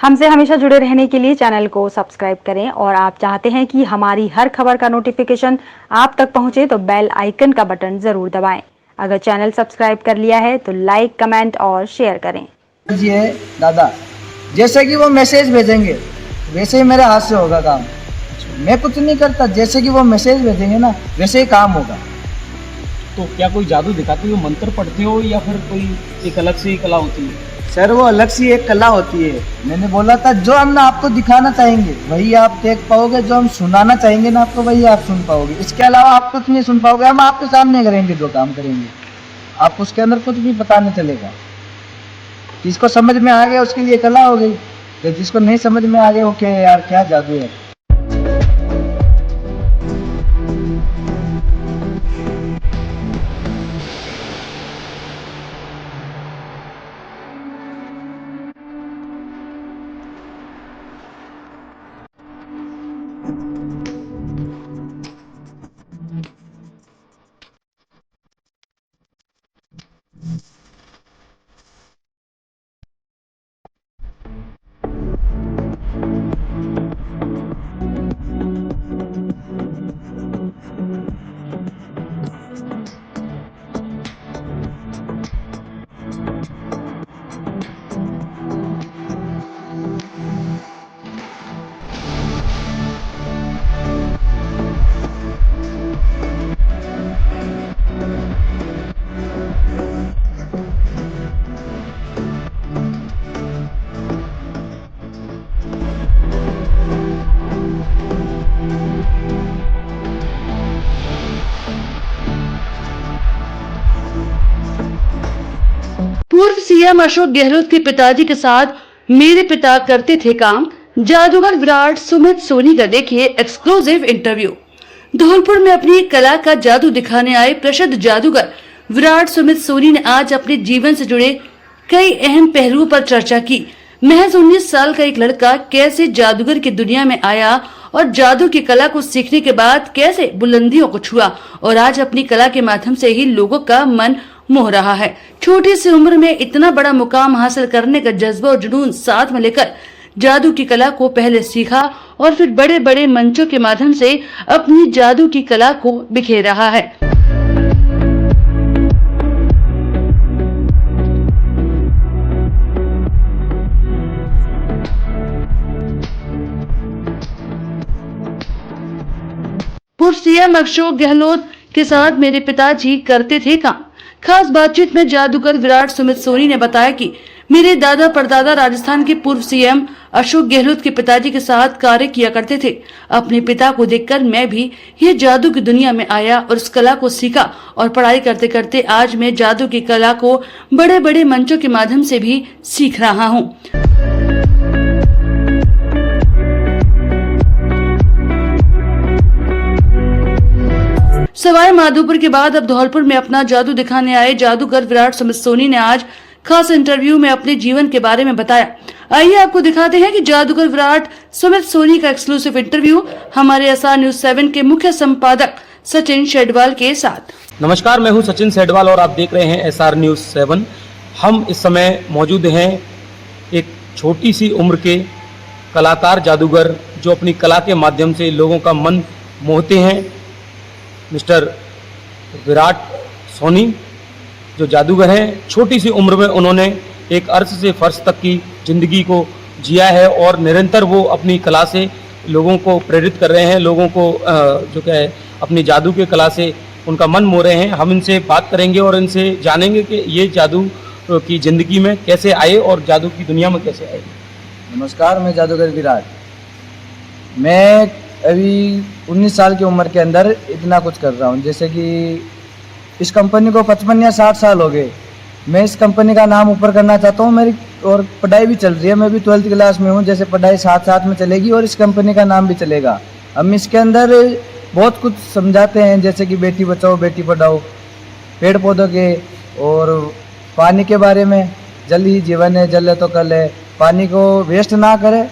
हमसे हमेशा जुड़े रहने के लिए चैनल को सब्सक्राइब करें और आप चाहते हैं कि हमारी हर खबर का नोटिफिकेशन आप तक पहुंचे तो बेल आइकन का बटन जरूर दबाएं। अगर चैनल सब्सक्राइब कर लिया है तो लाइक, कमेंट और शेयर करें। जी है दादा, जैसे कि वो मैसेज भेजेंगे वैसे ही मेरे हाथ से होगा काम। मैं कुछ नहीं करता, जैसे कि वो मैसेज भेजेंगे ना वैसे ही काम होगा। तो क्या कोई जादू दिखाते हो, मंत्र पढ़ते हो या फिर कोई एक अलग से ही कला होती है? सर वो अलग सी एक कला होती है। मैंने बोला था जो हम ना आपको दिखाना चाहेंगे वही आप देख पाओगे, जो हम सुनाना चाहेंगे ना आपको वही आप सुन पाओगे। इसके अलावा आप कुछ नहीं सुन पाओगे। हम आपके सामने करेंगे जो काम करेंगे, आपको उसके अंदर कुछ भी पता नहीं चलेगा। जिसको समझ में आ गया उसके लिए कला हो गई, तो जिसको नहीं समझ में आ गया वो क्या यार क्या जादू है। पूर्व सीएम अशोक गहलोत के पिताजी के साथ मेरे पिता करते थे काम। जादूगर विराट सुमित सोनी का देखिए एक्सक्लूसिव इंटरव्यू। धौलपुर में अपनी कला का जादू दिखाने आए प्रसिद्ध जादूगर विराट सुमित सोनी ने आज अपने जीवन से जुड़े कई अहम पहलुओं पर चर्चा की। महज 19 साल का एक लड़का कैसे जादूगर की दुनिया में आया और जादू की कला को सीखने के बाद कैसे बुलंदियों को छुआ और आज अपनी कला के माध्यम से ही लोगों का मन मोह रहा है। छोटी सी उम्र में इतना बड़ा मुकाम हासिल करने का जज्बा और जुनून साथ में लेकर जादू की कला को पहले सीखा और फिर बड़े बड़े मंचों के माध्यम से अपनी जादू की कला को बिखेर रहा है। पूर्व सीएम अशोक गहलोत के साथ मेरे पिताजी करते थे काम। खास बातचीत में जादूगर विराट सुमित सोनी ने बताया कि मेरे दादा परदादा राजस्थान के पूर्व सीएम अशोक गहलोत के पिताजी के साथ कार्य किया करते थे। अपने पिता को देखकर मैं भी ये जादू की दुनिया में आया और इस कला को सीखा और पढ़ाई करते करते आज मैं जादू की कला को बड़े बड़े मंचों के माध्यम से भी सीख रहा हूँ। सवाई माधोपुर के बाद अब धौलपुर में अपना जादू दिखाने आए जादूगर विराट सुमित सोनी ने आज खास इंटरव्यू में अपने जीवन के बारे में बताया। आइए आपको दिखाते हैं कि जादूगर विराट सुमित सोनी का एक्सक्लूसिव इंटरव्यू हमारे एसआर न्यूज 7 के मुख्य संपादक सचिन शेडवाल के साथ। नमस्कार, मैं हूं सचिन शेडवाल और आप देख रहे हैं एसआर न्यूज 7। हम इस समय मौजूद हैं एक छोटी सी उम्र के कलाकार जादूगर जो अपनी कला के माध्यम से लोगों का मन मोहते हैं, मिस्टर विराट सोनी जो जादूगर हैं। छोटी सी उम्र में उन्होंने एक अर्श से फर्श तक की ज़िंदगी को जिया है और निरंतर वो अपनी कला से लोगों को प्रेरित कर रहे हैं, लोगों को जो क्या है अपनी जादू के कला से उनका मन मोह रहे हैं। हम इनसे बात करेंगे और इनसे जानेंगे कि ये जादू की ज़िंदगी में कैसे आए और जादू की दुनिया में कैसे आए। नमस्कार, मैं जादूगर विराट। मैं अभी 19 साल की उम्र के अंदर इतना कुछ कर रहा हूँ, जैसे कि इस कंपनी को 55 या 60 साल हो गए। मैं इस कंपनी का नाम ऊपर करना चाहता हूँ। मेरी और पढ़ाई भी चल रही है, मैं भी 12th क्लास में हूँ। जैसे पढ़ाई साथ साथ में चलेगी और इस कंपनी का नाम भी चलेगा। हम इसके अंदर बहुत कुछ समझाते हैं, जैसे कि बेटी बचाओ बेटी पढ़ाओ, पेड़ पौधों के और पानी के बारे में। जल ही जीवन है, जल है तो कल है, पानी को वेस्ट ना करें।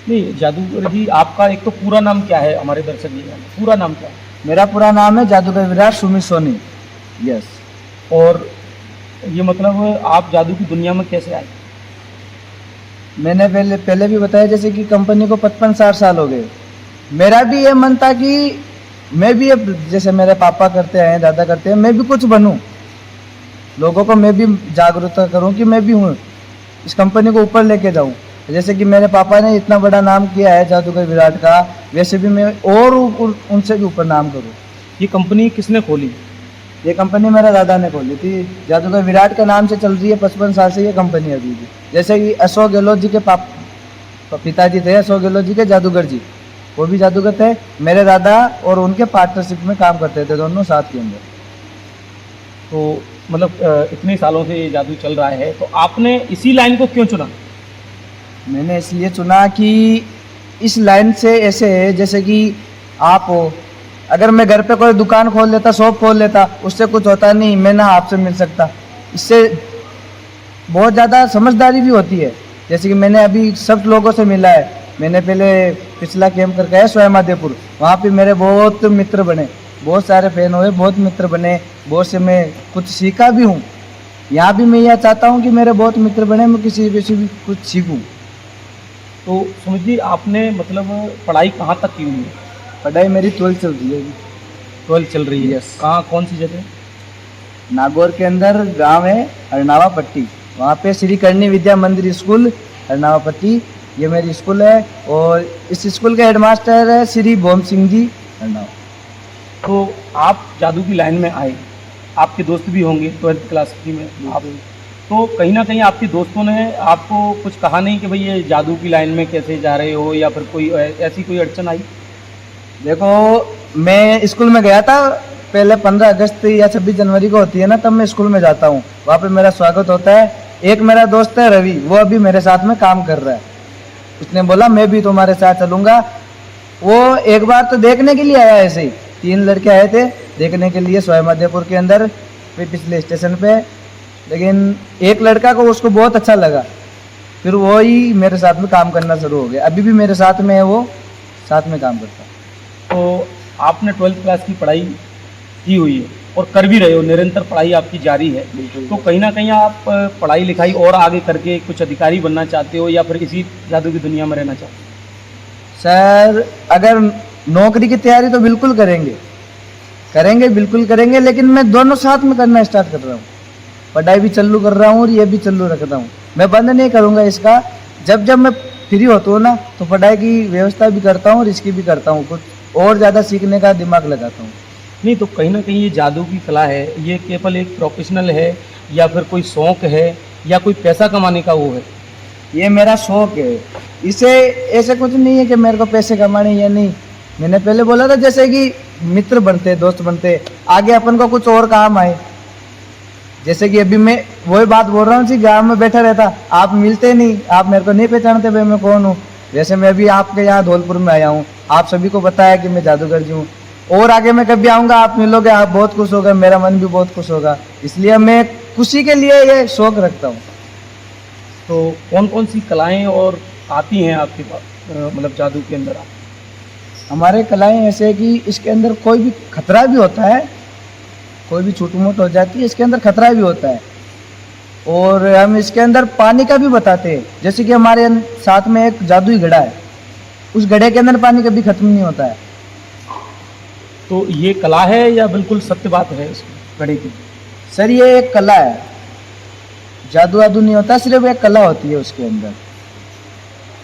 नहीं जादूगर जी, आपका एक तो पूरा नाम क्या है, हमारे दर्शक जी पूरा नाम क्या है? मेरा पूरा नाम है जादूगर विराट सुमित सोनी। यस। और ये मतलब आप जादू की दुनिया में कैसे आए? मैंने पहले भी बताया जैसे कि कंपनी को 55-60 साल हो गए। मेरा भी ये मन था कि मैं भी अब जैसे मेरे पापा करते हैं, दादा करते हैं, मैं भी कुछ बनूं, लोगों को मैं भी जागरूकता करूं कि मैं भी हूं, इस कंपनी को ऊपर लेके जाऊं। जैसे कि मेरे पापा ने इतना बड़ा नाम किया है जादूगर विराट का, वैसे भी मैं और उनसे भी ऊपर नाम करूं। ये कंपनी किसने खोली? ये कंपनी मेरे दादा ने खोली थी, जादूगर विराट के नाम से चल रही है 55 साल से ये कंपनी अभी भी। जैसे कि अशोक गहलोत जी के पिताजी थे, अशोक गहलोत जी के जादूगर जी, वो भी जादूगर थे। मेरे दादा और उनके पार्टनरशिप में काम करते थे दोनों साथ के अंदर। तो मतलब इतने सालों से ये जादू चल रहा है, तो आपने इसी लाइन को क्यों चुना? मैंने इसलिए चुना कि इस लाइन से ऐसे है जैसे कि आप हो, अगर मैं घर पे कोई दुकान खोल लेता, शॉप खोल लेता, उससे कुछ होता नहीं, मैं ना आपसे मिल सकता। इससे बहुत ज़्यादा समझदारी भी होती है। जैसे कि मैंने अभी सब लोगों से मिला है। मैंने पहले पिछला कैंप करके आया स्वयंमादेपुर, वहाँ पे मेरे बहुत मित्र बने, बहुत सारे फैन हुए, बहुत मित्र बने, बहुत से मैं कुछ सीखा भी हूँ। यहाँ भी मैं यह चाहता हूँ कि मेरे बहुत मित्र बने, मैं किसी भी कुछ सीखूँ। तो सुमित जी, आपने मतलब पढ़ाई कहाँ तक की हुई है? पढ़ाई मेरी 12th चल रही है अभी। 12th चल रही है। Yes. कहाँ, कौन सी जगह? नागौर के अंदर गांव है अरनावा पट्टी, वहाँ पे श्री करणी विद्या मंदिर स्कूल अरनावा पट्टी, ये मेरी स्कूल है। और इस स्कूल के हेडमास्टर है श्री भोम सिंह जी अरनावा। तो आप जादू की लाइन में आए, आपके दोस्त भी होंगे 12th क्लास की में आप, तो कहीं ना कहीं आपके दोस्तों ने आपको कुछ कहा नहीं कि भाई ये जादू की लाइन में कैसे जा रहे हो, या फिर कोई ऐसी कोई अड़चन आई? देखो, मैं स्कूल में गया था पहले 15 अगस्त या 26 जनवरी को होती है ना, तब मैं स्कूल में जाता हूँ, वहाँ पे मेरा स्वागत होता है। एक मेरा दोस्त है रवि, वो अभी मेरे साथ में काम कर रहा है, उसने बोला मैं भी तुम्हारे साथ चलूँगा। वो एक बार तो देखने के लिए आया, ऐसे ही 3 लड़के आए थे देखने के लिए स्वयंमादेपुर के अंदर पिछले स्टेशन पे, लेकिन एक लड़का को उसको बहुत अच्छा लगा, फिर वो ही मेरे साथ में काम करना शुरू हो गया। अभी भी मेरे साथ में है, वो साथ में काम करता है। तो आपने 12th क्लास की पढ़ाई की हुई है और कर भी रहे हो, निरंतर पढ़ाई आपकी जारी है, तो कहीं ना कहीं आप पढ़ाई लिखाई और आगे करके कुछ अधिकारी बनना चाहते हो, या फिर इसी जादू की दुनिया में रहना चाहते हो? सर, अगर नौकरी की तैयारी तो बिल्कुल करेंगे बिल्कुल करेंगे, लेकिन मैं दोनों साथ में करना स्टार्ट कर रहा हूँ। पढ़ाई भी चालू कर रहा हूँ और ये भी चालू रखता हूँ, मैं बंद नहीं करूँगा इसका। जब मैं फ्री होता हूँ ना, तो पढ़ाई की व्यवस्था भी करता हूँ और इसकी भी करता हूँ, कुछ और ज़्यादा सीखने का दिमाग लगाता हूँ। नहीं, तो कहीं ना कहीं ये जादू की कला है, ये केवल एक प्रोफेशनल है या फिर कोई शौक है या कोई पैसा कमाने का वो है? ये मेरा शौक है, इसे ऐसे कुछ नहीं है कि मेरे को पैसे कमाने या नहीं। मैंने पहले बोला था जैसे कि मित्र बनते, दोस्त बनते, आगे अपन को कुछ और काम आए। जैसे कि अभी मैं वही बात बोल रहा हूँ कि गाँव में बैठा रहता, आप मिलते नहीं, आप मेरे को नहीं पहचानते भाई मैं कौन हूँ। जैसे मैं अभी आपके यहाँ धौलपुर में आया हूँ, आप सभी को पता है कि मैं जादूगर जी हूँ, और आगे मैं कभी आऊँगा, आप मिलोगे, आप बहुत खुश होगा, मेरा मन भी बहुत खुश होगा। इसलिए मैं खुशी के लिए ये शौक रखता हूँ। तो कौन कौन सी कलाएं और आती हैं आपके पास, मतलब जादू के अंदर? हमारे कलाएं ऐसे है कि इसके अंदर कोई भी खतरा भी होता है, कोई भी छोटी मोट हो जाती है, इसके अंदर खतरा भी होता है। और हम इसके अंदर पानी का भी बताते हैं, जैसे कि हमारे साथ में एक जादुई घड़ा है, उस घड़े के अंदर पानी कभी खत्म नहीं होता है। तो ये कला है या बिल्कुल सत्य बात है इस घड़े की? सर, ये एक कला है, जादू वादू नहीं होता, सिर्फ एक कला होती है उसके अंदर।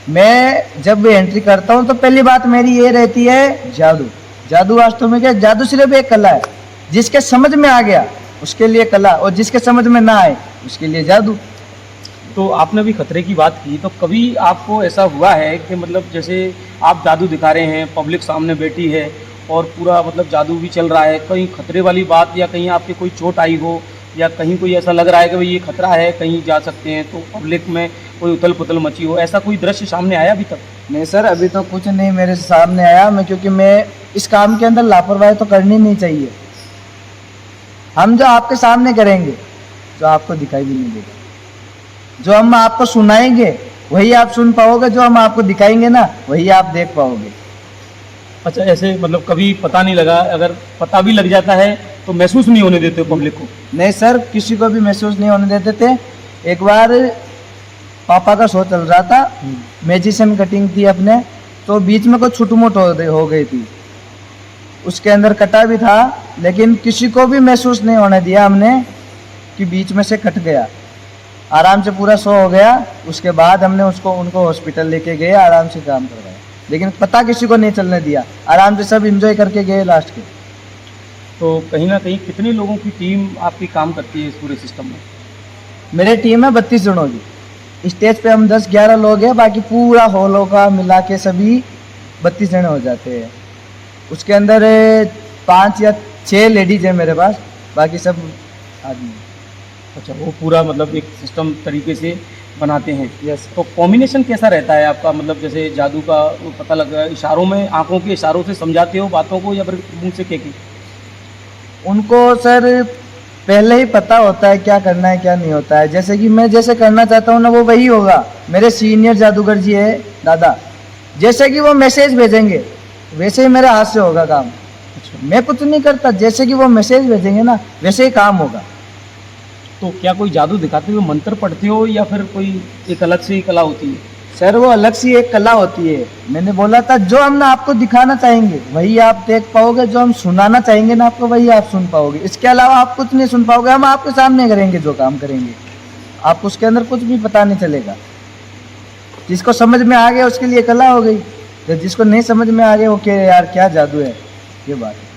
मैं जब भी एंट्री करता हूँ तो पहली बात मेरी ये रहती है, जादू वास्तव में क्या, जादू सिर्फ एक कला है। जिसके समझ में आ गया उसके लिए कला, और जिसके समझ में ना आए उसके लिए जादू। तो आपने अभी खतरे की बात की, तो कभी आपको ऐसा हुआ है कि मतलब जैसे आप जादू दिखा रहे हैं, पब्लिक सामने बैठी है और पूरा मतलब जादू भी चल रहा है, कहीं खतरे वाली बात या कहीं आपके कोई चोट आई हो, या कहीं कोई ऐसा लग रहा है कि भाई ये खतरा है, कहीं जा सकते हैं, तो पब्लिक में कोई उथल पुथल मची हो, ऐसा कोई दृश्य सामने आया अभी तक? नहीं सर, अभी तो कुछ नहीं मेरे सामने आया। मैं क्योंकि मैं इस काम के अंदर लापरवाही तो करनी नहीं चाहिए। हम जो आपके सामने करेंगे, जो आपको दिखाई भी नहीं देगा, जो हम आपको सुनाएंगे वही आप सुन पाओगे, जो हम आपको दिखाएंगे ना वही आप देख पाओगे। अच्छा, ऐसे मतलब कभी पता नहीं लगा, अगर पता भी लग जाता है तो महसूस नहीं होने देते पब्लिक को? नहीं सर, किसी को भी महसूस नहीं होने देते थे। एक बार पापा का शो चल रहा था, मैजिशियन कटिंग थी अपने, तो बीच में कुछ छुटमुट हो गई थी, उसके अंदर कटा भी था, लेकिन किसी को भी महसूस नहीं होने दिया हमने कि बीच में से कट गया। आराम से पूरा शो हो गया। उसके बाद हमने उनको हॉस्पिटल लेके गए, आराम से काम करवाया, लेकिन पता किसी को नहीं चलने दिया। आराम से सब एंजॉय करके गए लास्ट के। तो कहीं ना कहीं कितने लोगों की टीम आपकी काम करती है इस पूरे सिस्टम में? मेरे टीम है 32 जनों की। स्टेज पे हम 10-11 लोग हैं, बाकी पूरा हॉलों का मिला के सभी 32 जने हो जाते हैं। उसके अंदर 5 या 6 लेडीज है मेरे पास, बाकी सब आदमी। अच्छा, वो पूरा मतलब एक सिस्टम तरीके से बनाते हैं। यस। तो कॉम्बिनेशन कैसा रहता है आपका? मतलब जैसे जादू का वो पता लग रहा है, इशारों में, आंखों के इशारों से समझाते हो बातों को, या फिर मुंह से कह के? उनको सर पहले ही पता होता है क्या करना है क्या नहीं होता है। जैसे कि मैं जैसे करना चाहता हूँ ना, वो वही होगा। मेरे सीनियर जादूगर जी है दादा, जैसे कि वो मैसेज भेजेंगे वैसे ही मेरे हाथ से होगा काम। अच्छा, मैं कुछ नहीं करता, जैसे कि वो मैसेज भेजेंगे ना वैसे ही काम होगा। तो क्या कोई जादू दिखाते हुए मंत्र पढ़ते हो, या फिर कोई एक अलग से ही कला होती है? सर वो अलग सी एक कला होती है। मैंने बोला था, जो हम ना आपको दिखाना चाहेंगे वही आप देख पाओगे, जो हम सुनाना चाहेंगे ना आपको वही आप सुन पाओगे। इसके अलावा आप कुछ नहीं सुन पाओगे। हम आपके सामने करेंगे जो काम करेंगे, आपको उसके अंदर कुछ भी पता नहीं चलेगा। जिसको समझ में आ गया उसके लिए कला हो गई, तो जिसको नहीं समझ में आ गया वो कह यार क्या जादू है, ये बात है।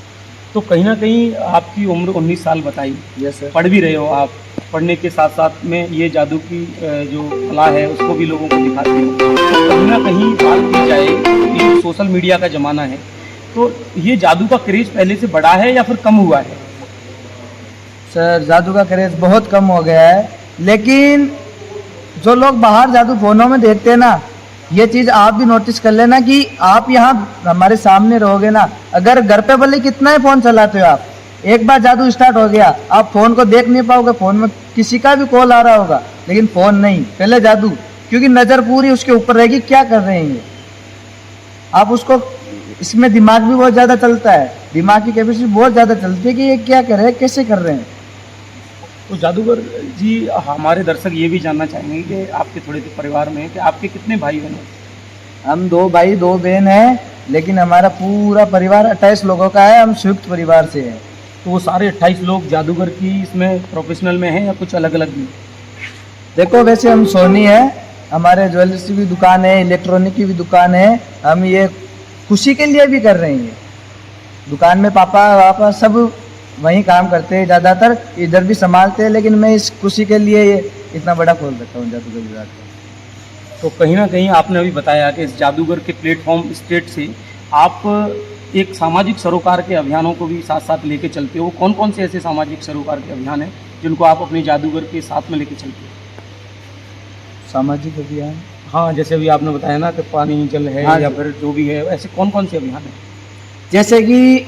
तो कहीं ना कहीं आपकी उम्र 19 साल बताई, यस सर। पढ़ भी रहे हो आप, पढ़ने के साथ साथ में ये जादू की जो कला है उसको भी लोगों को दिखाते हो। तो कहीं ना कहीं बात की जाए, ये सोशल मीडिया का ज़माना है, तो ये जादू का क्रेज पहले से बढ़ा है या फिर कम हुआ है? सर जादू का क्रेज बहुत कम हो गया है, लेकिन जो लोग बाहर जादू फोनों में देखते हैं ना, ये चीज़ आप भी नोटिस कर लेना कि आप यहाँ हमारे सामने रहोगे ना, अगर घर पे भले कितना ही फ़ोन चलाते हो आप, एक बार जादू स्टार्ट हो गया आप फ़ोन को देख नहीं पाओगे। फ़ोन में किसी का भी कॉल आ रहा होगा, लेकिन फ़ोन नहीं, पहले जादू, क्योंकि नज़र पूरी उसके ऊपर रहेगी क्या कर रहे हैं ये। आप उसको, इसमें दिमाग भी बहुत ज़्यादा चलता है, दिमाग की कैपेसिटी बहुत ज़्यादा चलती है कि ये क्या कर रहे हैं, कैसे कर रहे हैं। तो जादूगर जी, हमारे दर्शक ये भी जानना चाहेंगे कि आपके थोड़े से परिवार में कि आपके कितने भाई बहन हैं? हम 2 भाई 2 बहन हैं, लेकिन हमारा पूरा परिवार 28 लोगों का है। हम संयुक्त परिवार से हैं। तो वो सारे 28 लोग जादूगर की इसमें प्रोफेशनल में हैं या कुछ अलग अलग भी? देखो वैसे हम सोनी है, हमारे ज्वेलर्स की भी दुकान है, इलेक्ट्रॉनिक की भी दुकान है। हम ये खुशी के लिए भी कर रहे हैं। दुकान में पापा सब वहीं काम करते हैं, ज़्यादातर इधर भी संभालते हैं, लेकिन मैं इस खुशी के लिए ये इतना बड़ा खोल रखा हूँ जादूगर विराट का। तो कहीं ना कहीं आपने अभी बताया कि इस जादूगर के प्लेटफॉर्म स्टेट से आप एक सामाजिक सरोकार के अभियानों को भी साथ साथ लेके चलते हो। कौन कौन से ऐसे सामाजिक सरोकार के अभियान हैं जिनको आप अपने जादूगर के साथ में लेके चलते हो? सामाजिक अभियान, हाँ, जैसे अभी आपने बताया ना कि पानी जल है, हाँ या जी। फिर जो भी है, ऐसे कौन कौन से अभियान हैं? जैसे कि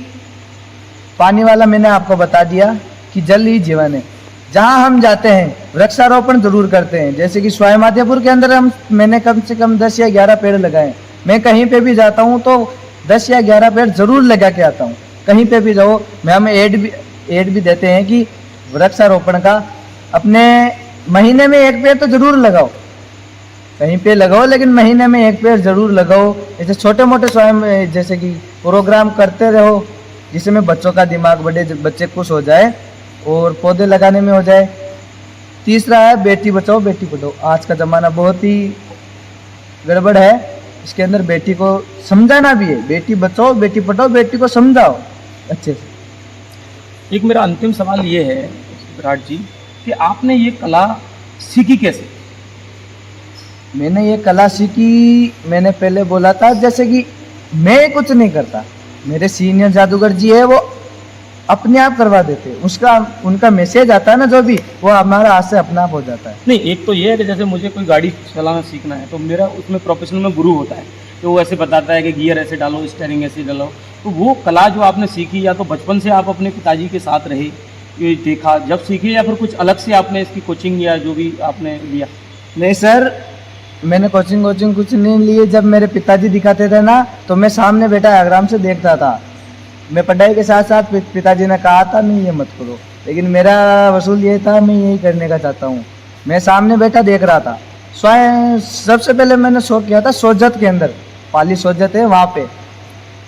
पानी वाला मैंने आपको बता दिया कि जल ही जीवन है। जहाँ हम जाते हैं वृक्षारोपण जरूर करते हैं। जैसे कि स्वाय माधोपुर के अंदर मैंने कम से कम 10 या 11 पेड़ लगाए। मैं कहीं पे भी जाता हूँ तो 10 या 11 पेड़ जरूर लगा के आता हूँ। कहीं पे भी जाओ, मैं हमें एड भी देते हैं कि वृक्षारोपण का अपने महीने में 1 पेड़ तो जरूर लगाओ। कहीं पे लगाओ, लेकिन महीने में 1 पेड़ जरूर लगाओ। ऐसे छोटे मोटे स्वयं जैसे कि प्रोग्राम करते रहो, जिसमें बच्चों का दिमाग, बड़े बच्चे खुश हो जाए और पौधे लगाने में हो जाए। तीसरा है बेटी बचाओ बेटी पढ़ाओ। आज का ज़माना बहुत ही गड़बड़ है, इसके अंदर बेटी को समझाना भी है। बेटी बचाओ बेटी पढ़ाओ, बेटी को समझाओ अच्छे से। एक मेरा अंतिम सवाल ये है विराट जी कि आपने ये कला सीखी कैसे? मैंने ये कला सीखी, मैंने पहले बोला था, जैसे कि मैं कुछ नहीं करता, मेरे सीनियर जादूगर जी है, वो अपने आप करवा देते हैं। उनका मैसेज आता है ना जो भी, वो हमारा हाथ से अपना आप हो जाता है। नहीं, एक तो ये है कि जैसे मुझे कोई गाड़ी चलाना सीखना है तो मेरा उसमें प्रोफेशनल में गुरु होता है, तो वो ऐसे बताता है कि गियर ऐसे डालो, स्टीयरिंग ऐसे डालो। तो वो कला जो आपने सीखी, या तो बचपन से आप अपने पिताजी के साथ रहे, ये देखा जब सीखी, या फिर कुछ अलग से आपने इसकी कोचिंग या जो भी आपने लिया? नहीं सर, मैंने कोचिंग कुछ नहीं लिए। जब मेरे पिताजी दिखाते थे ना, तो मैं सामने बैठा आराम से देखता था। मैं पढ़ाई के साथ साथ पिताजी ने कहा था नहीं ये मत करो, लेकिन मेरा वसूल ये था, मैं यही करने का चाहता हूँ। मैं सामने बैठा देख रहा था, सबसे पहले मैंने शो किया था सोजत के अंदर, पाली सोजत है वहाँ पे।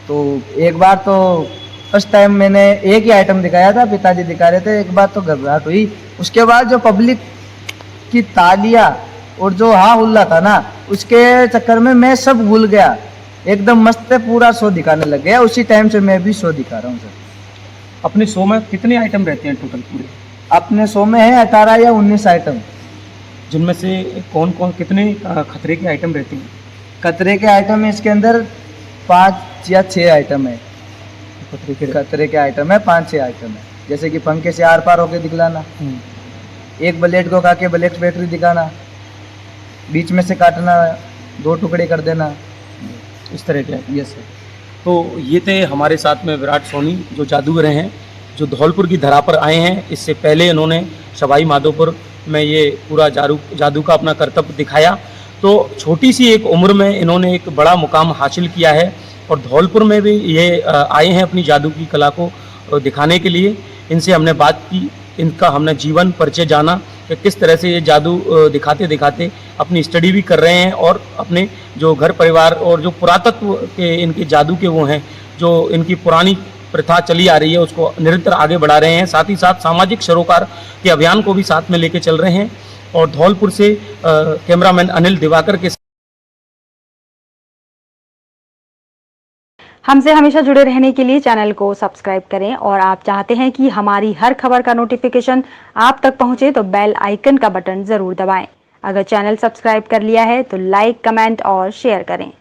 तो एक बार तो फर्स्ट टाइम मैंने एक ही आइटम दिखाया था, पिताजी दिखा रहे थे, एक बार तो घबराहट हुई। उसके बाद जो पब्लिक की तालियां और जो हाँ हुल्ला था ना, उसके चक्कर में मैं सब भूल गया, एकदम मस्त पूरा शो दिखाने लग गया। उसी टाइम से मैं भी शो दिखा रहा हूँ सर। अपने शो में कितने आइटम रहते हैं टोटल पूरे? अपने शो में है 18 या 19 आइटम। जिनमें से कौन कौन कितने खतरे के आइटम रहते हैं? खतरे के आइटम है इसके अंदर 5 या 6 आइटम है। खतरे के आइटम है 5-6 आइटम है, जैसे कि पंखे से आर पार होके दिखलाना, एक ब्लेड को खा के ब्लेड बैटरी दिखाना, बीच में से काटना, 2 टुकड़े कर देना, इस तरह के। Yes sir. तो ये थे हमारे साथ में विराट सोनी, जो जादूगर हैं, जो धौलपुर की धरा पर आए हैं। इससे पहले इन्होंने सवाई माधोपुर में ये पूरा जादू का अपना कर्तव्य दिखाया। तो छोटी सी एक उम्र में इन्होंने एक बड़ा मुकाम हासिल किया है और धौलपुर में भी ये आए हैं अपनी जादू की कला को दिखाने के लिए। इनसे हमने बात की, इनका हमने जीवन परिचय जाना कि किस तरह से ये जादू दिखाते दिखाते अपनी स्टडी भी कर रहे हैं और अपने जो घर परिवार और जो पुरातत्व के इनके जादू के वो हैं, जो इनकी पुरानी प्रथा चली आ रही है, उसको निरंतर आगे बढ़ा रहे हैं। साथ ही साथ सामाजिक सरोकार के अभियान को भी साथ में लेके चल रहे हैं। और धौलपुर से कैमरामैन अनिल दिवाकर के हमसे हमेशा जुड़े रहने के लिए चैनल को सब्सक्राइब करें और आप चाहते हैं कि हमारी हर खबर का नोटिफिकेशन आप तक पहुंचे तो बेल आइकन का बटन जरूर दबाएं। अगर चैनल सब्सक्राइब कर लिया है तो लाइक, कमेंट और शेयर करें।